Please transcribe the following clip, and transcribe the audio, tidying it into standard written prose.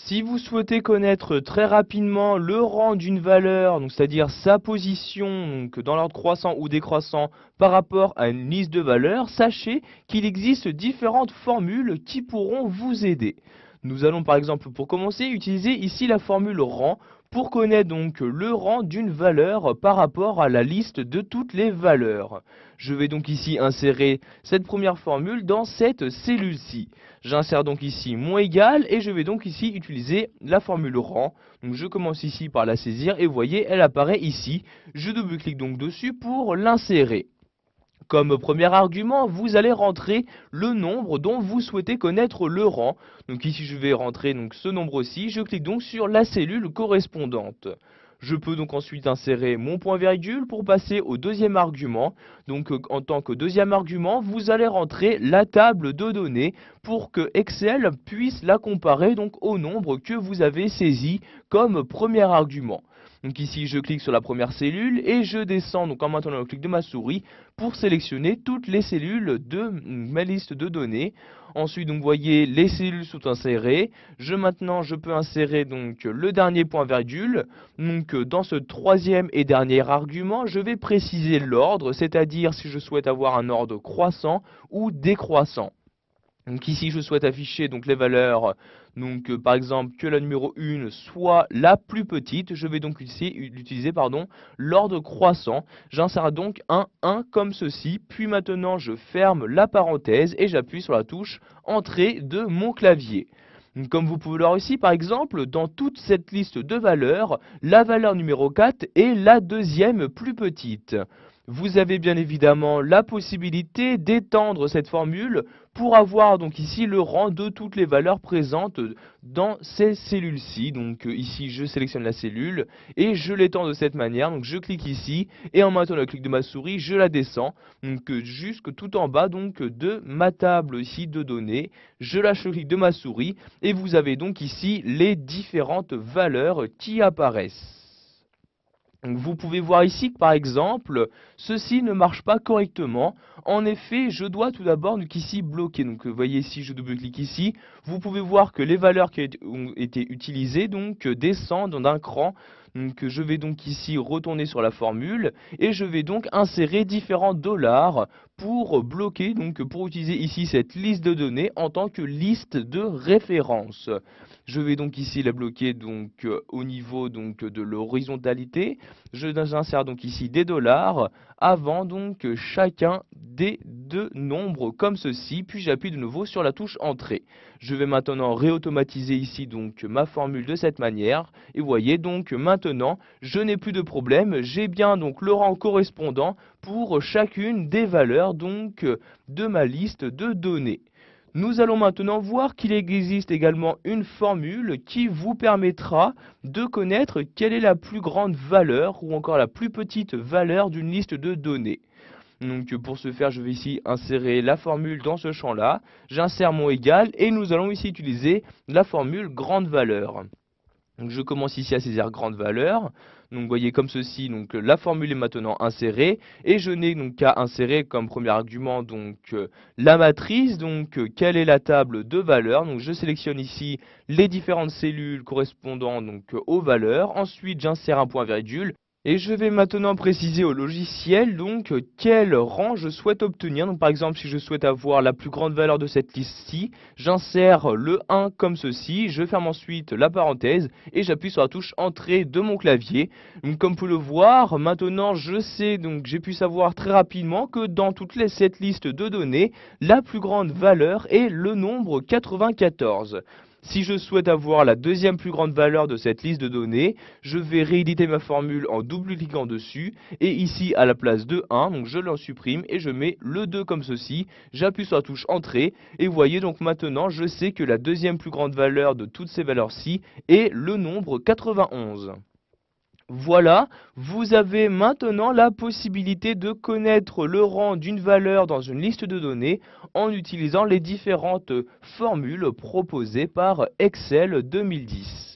Si vous souhaitez connaître très rapidement le rang d'une valeur, donc c'est-à-dire sa position donc dans l'ordre croissant ou décroissant par rapport à une liste de valeurs, sachez qu'il existe différentes formules qui pourront vous aider. Nous allons par exemple pour commencer utiliser ici la formule rang pour connaître donc le rang d'une valeur par rapport à la liste de toutes les valeurs. Je vais donc ici insérer cette première formule dans cette cellule-ci. J'insère donc ici mon égal et je vais donc ici utiliser la formule rang. Donc je commence ici par la saisir et vous voyez, elle apparaît ici. Je double-clique donc dessus pour l'insérer. Comme premier argument, vous allez rentrer le nombre dont vous souhaitez connaître le rang. Donc ici, je vais rentrer donc ce nombre-ci. Je clique donc sur la cellule correspondante. Je peux donc ensuite insérer mon point virgule pour passer au deuxième argument. Donc en tant que deuxième argument, vous allez rentrer la table de données pour que Excel puisse la comparer donc au nombre que vous avez saisi comme premier argument. Donc ici, je clique sur la première cellule et je descends donc en maintenant le clic de ma souris pour sélectionner toutes les cellules de ma liste de données. Ensuite, donc, vous voyez, les cellules sont insérées. Maintenant, je peux insérer donc le dernier point virgule. Donc, dans ce troisième et dernier argument, je vais préciser l'ordre, c'est-à-dire si je souhaite avoir un ordre croissant ou décroissant. Donc ici, je souhaite afficher donc les valeurs, donc par exemple que la numéro 1 soit la plus petite. Je vais donc ici utiliser l'ordre croissant. J'insère donc un 1 comme ceci. Puis maintenant, je ferme la parenthèse et j'appuie sur la touche Entrée de mon clavier. Donc, comme vous pouvez le voir ici, par exemple, dans toute cette liste de valeurs, la valeur numéro 4 est la deuxième plus petite. Vous avez bien évidemment la possibilité d'étendre cette formule pour avoir donc ici le rang de toutes les valeurs présentes dans ces cellules-ci. Donc ici je sélectionne la cellule et je l'étends de cette manière. Donc je clique ici et en maintenant le clic de ma souris, je la descends donc jusque tout en bas donc de ma table ici de données. Je lâche le clic de ma souris et vous avez donc ici les différentes valeurs qui apparaissent. Donc vous pouvez voir ici que par exemple, ceci ne marche pas correctement. En effet, je dois tout d'abord donc ici bloquer. Donc vous voyez ici, je double-clique ici. Vous pouvez voir que les valeurs qui ont été utilisées donc descendent d'un cran. Donc je vais donc ici retourner sur la formule et je vais donc insérer différents dollars pour bloquer, donc pour utiliser ici cette liste de données en tant que liste de référence. Je vais donc ici la bloquer donc au niveau donc de l'horizontalité. J'insère donc ici des dollars avant donc chacun des deux nombres comme ceci, puis j'appuie de nouveau sur la touche Entrée. Je vais maintenant réautomatiser ici donc ma formule de cette manière et vous voyez donc maintenant je n'ai plus de problème, j'ai bien donc le rang correspondant pour chacune des valeurs donc de ma liste de données. Nous allons maintenant voir qu'il existe également une formule qui vous permettra de connaître quelle est la plus grande valeur ou encore la plus petite valeur d'une liste de données. Donc pour ce faire, je vais ici insérer la formule dans ce champ-là. J'insère mon égal et nous allons ici utiliser la formule grande valeur. Donc je commence ici à saisir grande valeur. Donc vous voyez comme ceci, donc la formule est maintenant insérée et je n'ai donc qu'à insérer comme premier argument donc la matrice, donc quelle est la table de valeurs. Donc je sélectionne ici les différentes cellules correspondant donc aux valeurs. Ensuite j'insère un point virgule. Et je vais maintenant préciser au logiciel donc quel rang je souhaite obtenir. Donc par exemple si je souhaite avoir la plus grande valeur de cette liste-ci, j'insère le 1 comme ceci, je ferme ensuite la parenthèse et j'appuie sur la touche Entrée de mon clavier. Donc comme vous pouvez le voir, maintenant je sais, donc j'ai pu savoir très rapidement que dans cette liste de données, la plus grande valeur est le nombre 94. Si je souhaite avoir la deuxième plus grande valeur de cette liste de données, je vais rééditer ma formule en double-cliquant dessus. Et ici, à la place de 1, donc je le supprime et je mets le 2 comme ceci. J'appuie sur la touche Entrée. Et vous voyez donc maintenant, je sais que la deuxième plus grande valeur de toutes ces valeurs-ci est le nombre 91. Voilà, vous avez maintenant la possibilité de connaître le rang d'une valeur dans une liste de données en utilisant les différentes formules proposées par Excel 2010.